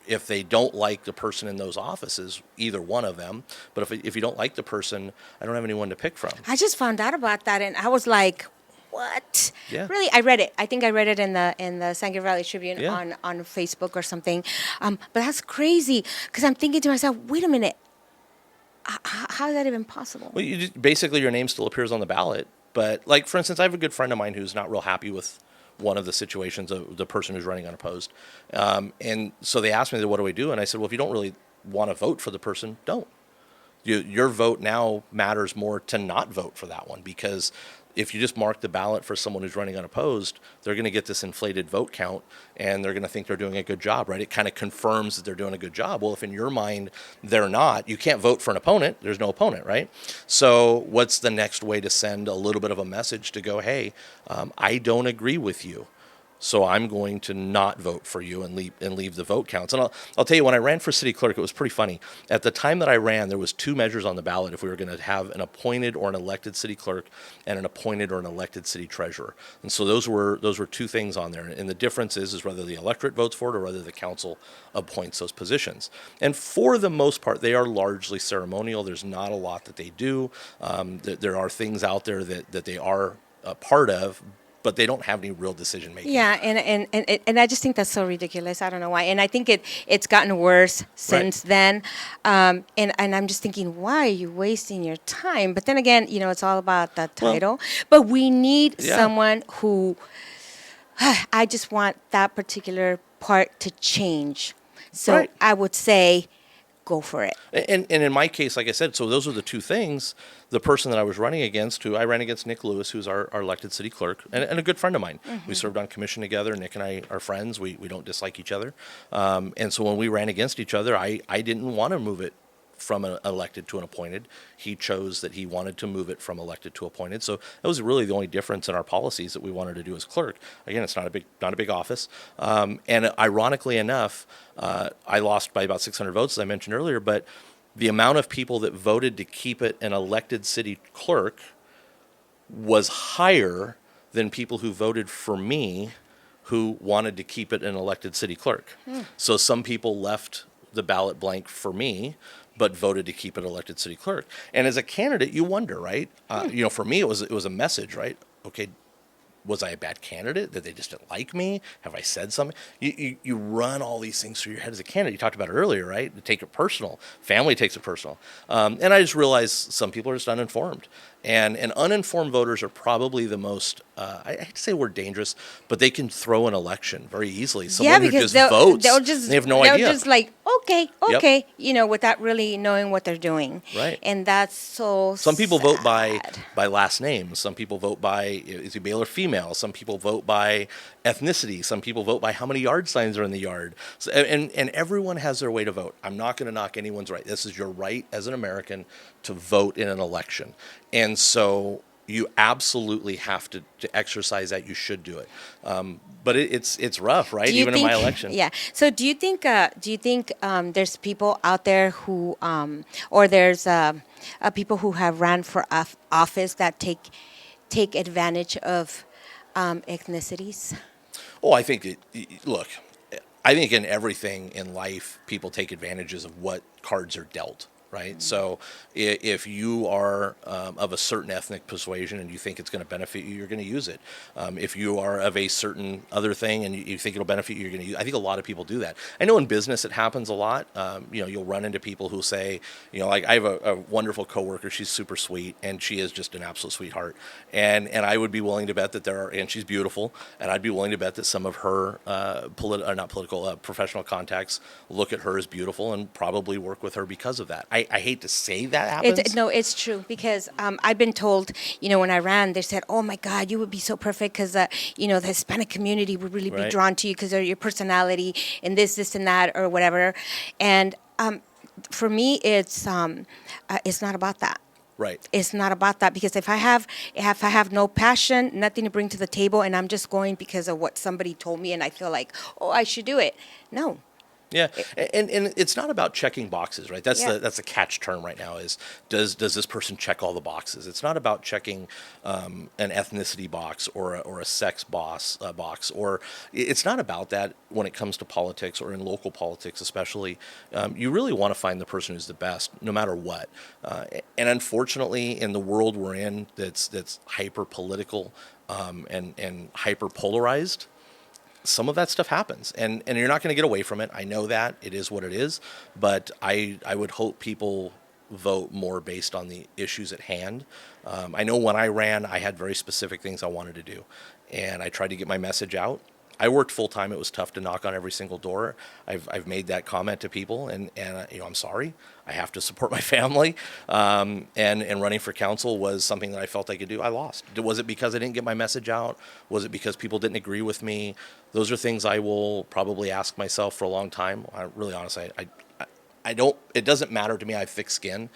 B: if they don't like the person in those offices, either one of them, but if you don't like the person, I don't have anyone to pick from.
A: I just found out about that, and I was like, what?
B: Yeah.
A: Really? I read it. I think I read it in the San Gabriel Valley Tribune
B: Yeah.
A: on Facebook or something. But that's crazy, because I'm thinking to myself, wait a minute, how is that even possible?
B: Well, basically your name still appears on the ballot, But like, for instance, I have a good friend of mine who's not real happy with one of the situations of the person who's running unopposed. And so they asked me, what do we do? And I said, well, if you don't really want to vote for the person, don't. Your vote now matters more to not vote for that one, because if you just mark the ballot for someone who's running unopposed, they're going to get this inflated vote count, and they're going to think they're doing a good job, right? It kind of confirms that they're doing a good job. Well, if in your mind they're not, you can't vote for an opponent. There's no opponent, right? So what's the next way to send a little bit of a message to go, hey, I don't agree with you, so I'm going to not vote for you and leave the vote counts. And I'll tell you, when I ran for city clerk, it was pretty funny. At the time that I ran, there was 2 measures on the ballot if we were going to have an appointed or an elected city clerk and an appointed or an elected city treasurer. And so those were 2 things on there. And the difference is whether the electorate votes for it or whether the council appoints those positions. And for the most part, they are largely ceremonial. There's not a lot that they do. There are things out there that they are a part of, but they don't have any real decision making.
A: Yeah, and I just think that's so ridiculous. I don't know why, and I think it's gotten worse since then. And I'm just thinking, why are you wasting your time? But then again, it's all about the title. But we need someone who. I just want that particular part to change. So I would say, go for it.
B: And in my case, like I said, so those are the 2 things. The person that I was running against, I ran against Nick Lewis, who's our elected city clerk, and a good friend of mine. Mm-hmm. We served on commission together. Nick and I are friends. We don't dislike each other. And so when we ran against each other, I didn't want to move it from an elected to an appointed. He chose that he wanted to move it from elected to appointed. So that was really the only difference in our policies that we wanted to do as clerk. Again, it's not a big office. And ironically enough, I lost by about 600 votes, as I mentioned earlier, but the amount of people that voted to keep it an elected city clerk was higher than people who voted for me who wanted to keep it an elected city clerk. So some people left the ballot blank for me, but voted to keep it elected city clerk. And as a candidate, you wonder, right? For me, it was a message, right? Okay, was I a bad candidate? Did they just didn't like me? Have I said something? You run all these things through your head as a candidate. You talked about it earlier, right? You take it personal. Family takes it personal. And I just realized some people are just uninformed. And uninformed voters are probably the most, I hate to say the word dangerous, but they can throw an election very easily. Someone who just votes, they have no idea.
A: They'll just like, okay, without really knowing what they're doing.
B: Right.
A: And that's so
B: Some people vote by
A: sad.
B: last name. Some people vote by, is he male or female? Some people vote by ethnicity. Some people vote by how many yard signs are in the yard. So, and everyone has their way to vote. I'm not going to knock anyone's right. This is your right as an American to vote in an election. And so you absolutely have to exercise that. You should do it. But it's rough, right? Even in my election.
A: Yeah. So do you think there's people out there who, or there's people who have ran for office that take advantage of ethnicities?
B: Oh, I think, look, I think in everything in life, people take advantages of what cards are dealt. Right. So if you are of a certain ethnic persuasion and you think it's going to benefit you, you're going to use it. If you are of a certain other thing and you think it'll benefit you, you're going to use it. I think a lot of people do that. I know in business it happens a lot. You'll run into people who say, like I have a wonderful coworker. She's super sweet and she is just an absolute sweetheart. And I would be willing to bet that and she's beautiful. And I'd be willing to bet that some of her professional contacts look at her as beautiful and probably work with her because of that. I hate to say that happens.
A: It's true because I've been told, when I ran, they said, "Oh my God, you would be so perfect because the Hispanic community would really be drawn to you because of your personality and this and that or whatever." And for me, it's not about that.
B: Right.
A: It's not about that because if I have no passion, nothing to bring to the table, and I'm just going because of what somebody told me, and I feel like, oh, I should do it. No.
B: Yeah, and it's not about checking boxes, right? That's the catch term right now is does this person check all the boxes? It's not about checking an ethnicity box or a sex box, or it's not about that when it comes to politics or in local politics especially. You really want to find the person who's the best no matter what. And unfortunately, in the world we're in that's hyper political and hyper polarized, some of that stuff happens, and you're not going to get away from it. I know that it is what it is, but I would hope people vote more based on the issues at hand. I know when I ran, I had very specific things I wanted to do, and I tried to get my message out. I worked full time. It was tough to knock on every single door. I've made that comment to people, and I'm sorry. I have to support my family, and running for council was something that I felt I could do. I lost. Was it because I didn't get my message out? Was it because people didn't agree with me? Those are things I will probably ask myself for a long time. Really, honestly, I don't. It doesn't matter to me. I have thick skin.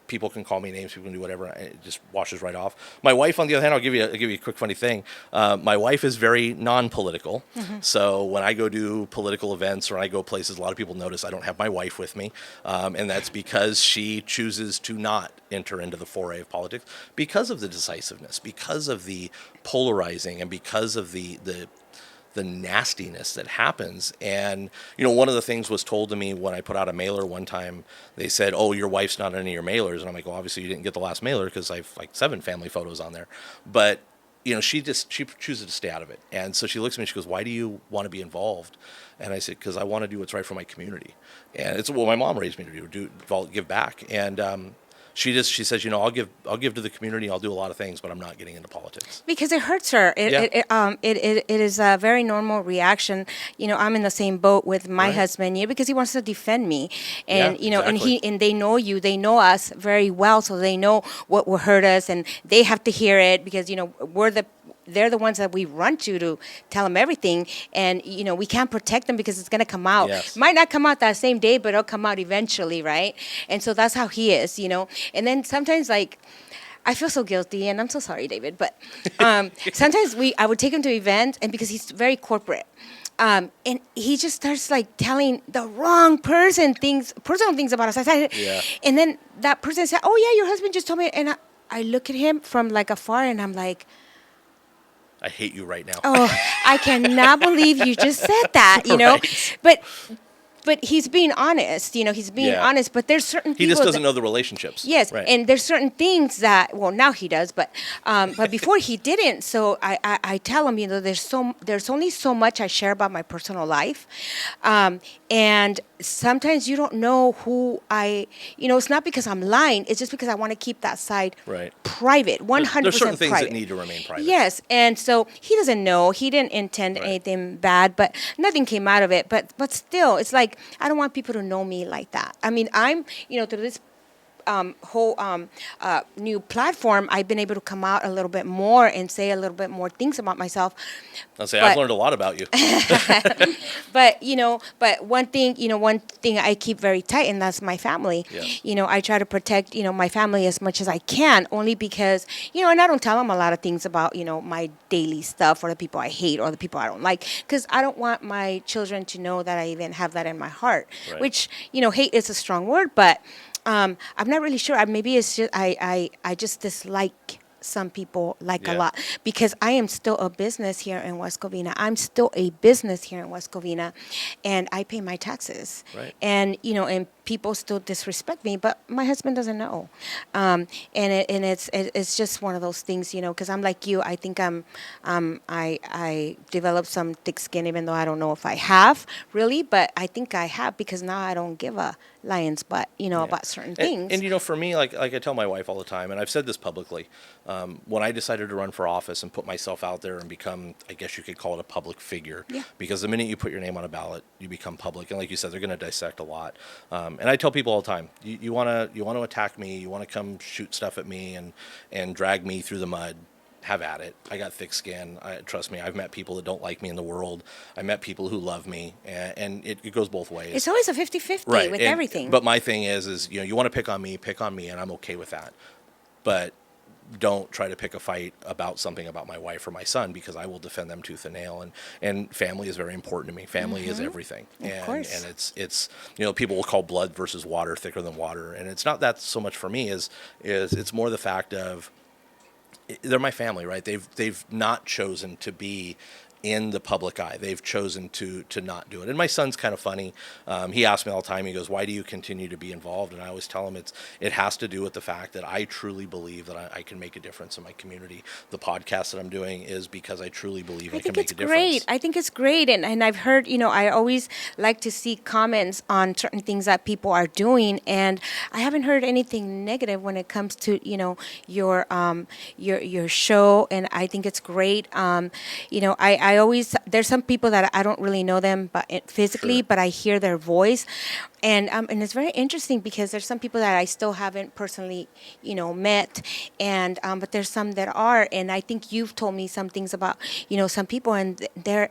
B: People can call me names. People can do whatever. It just washes right off. My wife, on the other hand, I'll give you a quick funny thing. My wife is very non-political. So when I go do political events or I go places, a lot of people notice I don't have my wife with me, and that's because she chooses to not enter into the foray of politics because of the decisiveness, because of the polarizing, and because of the nastiness that happens. And one of the things was told to me when I put out a mailer one time. They said, "Oh, your wife's not on any of your mailers," and I'm like, "Well, obviously you didn't get the last mailer because I've like 7 family photos on there." But she chooses to stay out of it. And so she looks at me and she goes, "Why do you want to be involved?" And I said, "Because I want to do what's right for my community." And it's what my mom raised me to do, give back. And she says, I'll give to the community. I'll do a lot of things, but I'm not getting into politics
A: because it hurts her. It is a very normal reaction. I'm in the same boat with my husband, because he wants to defend me, and exactly. and they know they know us very well, so they know what will hurt us, and they have to hear it because they're the ones that we run to tell them everything, and we can't protect them because it's going to come out.
B: Yes.
A: It might not come out that same day, but it'll come out eventually, right? And so that's how he is, And then sometimes, like, I feel so guilty, and I'm so sorry, David, but sometimes I would take him to events, and because he's very corporate, and he just starts like telling the wrong personal things about us. And then that person said, "Oh yeah, your husband just told me," and I look at him from like afar, and I'm like,
B: I hate you right now.
A: Oh, I cannot believe you just said that,
B: Right.
A: But he's being honest, he's being honest, but there's certain people.
B: He just doesn't know the relationships.
A: Yes,
B: right.
A: And there's certain things that, well, now he does, but before he didn't. So I tell him, there's only so much I share about my personal life. And sometimes you don't know who it's not because I'm lying, it's just because I want to keep that side private, 100%
B: There's certain things
A: private.
B: that need to remain private.
A: Yes, and so he doesn't know. He didn't intend anything bad, but nothing came out of it. But still, it's like, I don't want people to know me like that. I mean, I'm, through this whole new platform, I've been able to come out a little bit more and say a little bit more things about myself.
B: I've learned a lot about you.
A: But one thing I keep very tight, and that's my family.
B: Yes.
A: I try to protect, my family as much as I can, only because, and I don't tell them a lot of things about, my daily stuff or the people I hate or the people I don't like, because I don't want my children to know that I even have that in my heart, which, hate is a strong word, but I'm not really sure. Maybe it's just I just dislike some people a lot, because I am still a business here in West Covina. I'm still a business here in West Covina, and I pay my taxes.
B: Right.
A: And and people still disrespect me, but my husband doesn't know. And it's just one of those things, because I'm like you. I think I developed some thick skin, even though I don't know if I have really, but I think I have, because now I don't give a lion's butt, about certain things.
B: And for me, like I tell my wife all the time, and I've said this publicly, when I decided to run for office and put myself out there and become, I guess you could call it a public figure, because the minute you put your name on a ballot, you become public, and like you said, they're going to dissect a lot. And I tell people all the time, you want to attack me, you want to come shoot stuff at me and drag me through the mud, have at it. I got thick skin. Trust me, I've met people that don't like me in the world. I met people who love me, and it goes both ways.
A: It's always a 50-50 with everything.
B: But my thing is you want to pick on me, and I'm okay with that. But don't try to pick a fight about something about my wife or my son, because I will defend them tooth and nail. And family is very important to me. Family is everything.
A: Of course.
B: And it's people will call blood versus water thicker than water. And it's not that so much for me is it's more the fact of they're my family, right? They've not chosen to be in the public eye. They've chosen to not do it. And my son's kind of funny. He asks me all the time, he goes, why do you continue to be involved? And I always tell him it has to do with the fact that I truly believe that I can make a difference in my community. The podcast that I'm doing is because I truly believe I can make a difference.
A: Great. I think it's great. And I've heard, I always like to see comments on certain things that people are doing. And I haven't heard anything negative when it comes to, your show. And I think it's great. I always, there's some people that I don't really know them but physically,
B: Sure.
A: but I hear their voice. And it's very interesting because there's some people that I still haven't personally, met, and but there's some that are, and I think you've told me some things about, some people, and they're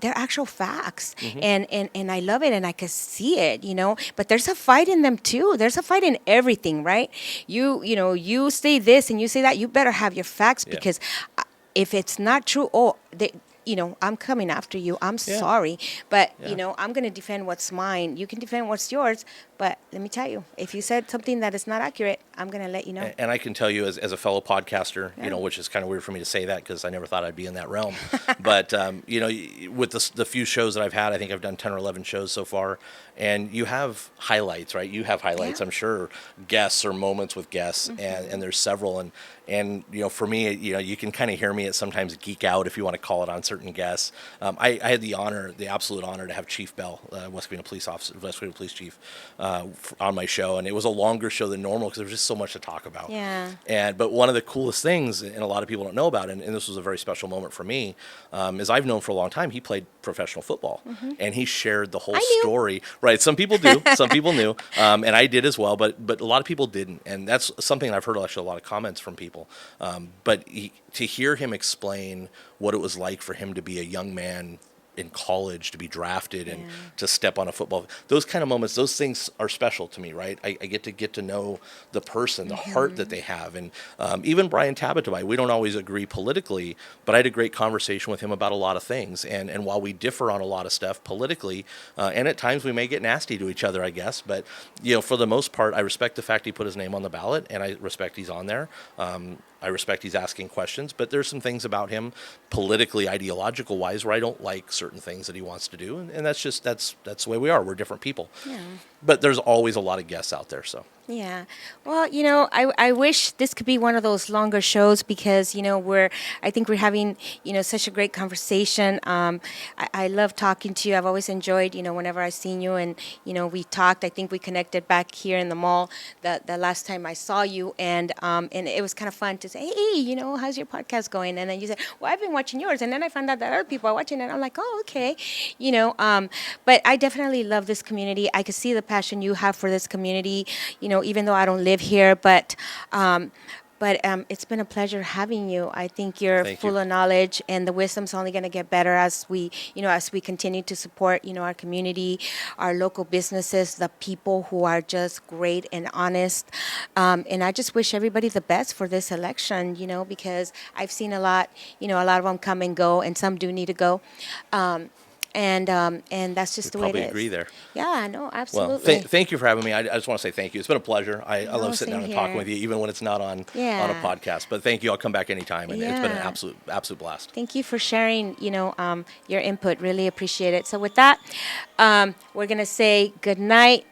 A: actual facts, and I love it, and I can see it, But there's a fight in them too. There's a fight in everything, right? You say this and you say that. You better have your facts because if it's not true, I'm coming after you. I'm sorry. But, I'm going to defend what's mine. You can defend what's yours. But let me tell you, if you said something that is not accurate, I'm going to let you know.
B: And I can tell you as a fellow podcaster, which is kind of weird for me to say that because I never thought I'd be in that realm. But, with the few shows that I've had, I think I've done 10 or 11 shows so far. And you have highlights, right? You have highlights, I'm sure, guests or moments with guests. And there's several. And for me, you can kind of hear me at sometimes geek out, if you want to call it, on certain guests. I had the absolute honor to have Chief Bell, West Covina Police Chief, on my show, and it was a longer show than normal because there was just so much to talk about.
A: Yeah.
B: But one of the coolest things, and a lot of people don't know about, and this was a very special moment for me, is I've known for a long time he played professional football, and he shared the whole story. Right? Some people do, some people knew, and I did as well, but a lot of people didn't, and that's something I've heard actually a lot of comments from people. But to hear him explain what it was like for him to be a young man in college, to be drafted and to step on a football, those kind of moments, those things are special to me, right? I get to know the person, the heart that they have. And even Brian Tabatabai, we don't always agree politically, but I had a great conversation with him about a lot of things. And while we differ on a lot of stuff politically, and at times we may get nasty to each other, I guess, but for the most part, I respect the fact he put his name on the ballot, and I respect he's on there. I respect he's asking questions, but there's some things about him politically, ideological wise, where I don't like certain things that he wants to do, and that's the way we are. We're different people.
A: Yeah.
B: But there's always a lot of guests out there, so.
A: Yeah. Well, I wish this could be one of those longer shows because, I think we're having, such a great conversation. I love talking to you. I've always enjoyed, whenever I've seen you and, we talked. I think we connected back here in the mall the last time I saw you, and it was kind of fun to say, hey, how's your podcast going? And then you said, well, I've been watching yours. And then I found out that other people are watching it. And I'm like, oh, okay. But I definitely love this community. I could see the passion you have for this community, even though I don't live here, but it's been a pleasure having you. I think you're full of knowledge, and the wisdom's only going to get better as we continue to support, our community, our local businesses, the people who are just great and honest. And I just wish everybody the best for this election, because I've seen a lot of them come and go, and some do need to go. And that's just the way it is.
B: Probably agree there.
A: Yeah, no, absolutely.
B: Well, thank you for having me. I just want to say thank you. It's been a pleasure. I love sitting down and talking with you, even when it's not on a podcast. But thank you. I'll come back anytime, and it's been an absolute blast.
A: Thank you for sharing, your input. Really appreciate it. So with that, we're gonna say good night.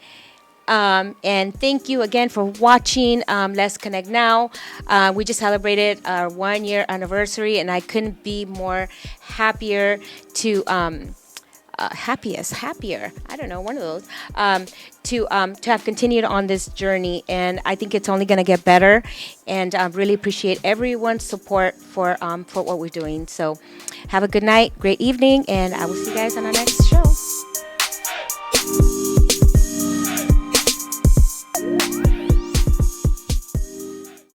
A: And thank you again for watching Let's Connect Now. We just celebrated our 1-year anniversary, and I couldn't be more happier to happier. I don't know, one of those. To have continued on this journey, and I think it's only going to get better. And really appreciate everyone's support for what we're doing. So, have a good night, great evening, and I will see you guys on our next show.